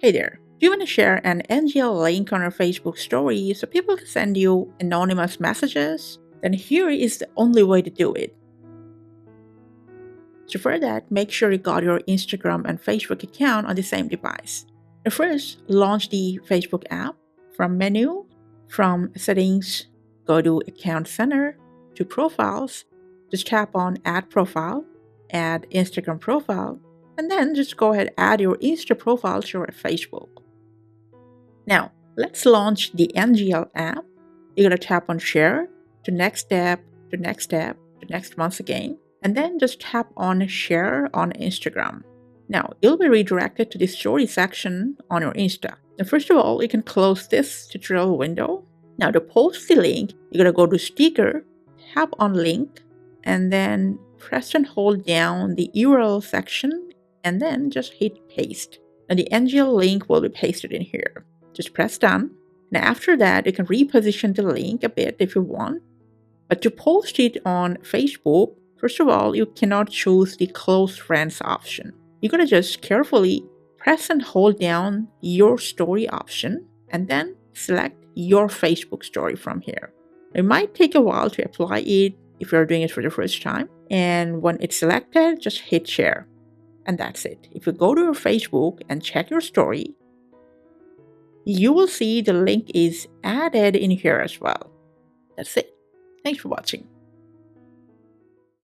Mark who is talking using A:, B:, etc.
A: Hey there, do you want to share an NGL link on your Facebook story so people can send you anonymous messages? Then here is the only way to do it. So for that, make sure you got your Instagram and Facebook account on the same device. Now first, launch the Facebook app. From menu, from settings, go to Account Center, to Profiles, just tap on Add Profile, add Instagram profile, and then just go ahead and add your Insta profile to your Facebook. Now, let's launch the NGL app. You're going to tap on Share, to next step, to next step, to next once again, and then just tap on Share on Instagram. Now, you'll be redirected to the Story section on your Insta. Now, first of all, you can close this tutorial window. Now, to post the link, you're going to go to Sticker, tap on Link, and then press and hold down the URL section, and then just hit Paste. Now, the NGL link will be pasted in here. Just press Done. Now, after that, you can reposition the link a bit if you want. But to post it on Facebook, first of all, you cannot choose the Close Friends option. You're going to just carefully press and hold down your story option and then select your Facebook story from here. It might take a while to apply it if you're doing it for the first time. And when it's selected, just hit Share. And that's it. If you go to your Facebook and check your story, you will see the link is added in here as well. That's it. Thanks for watching.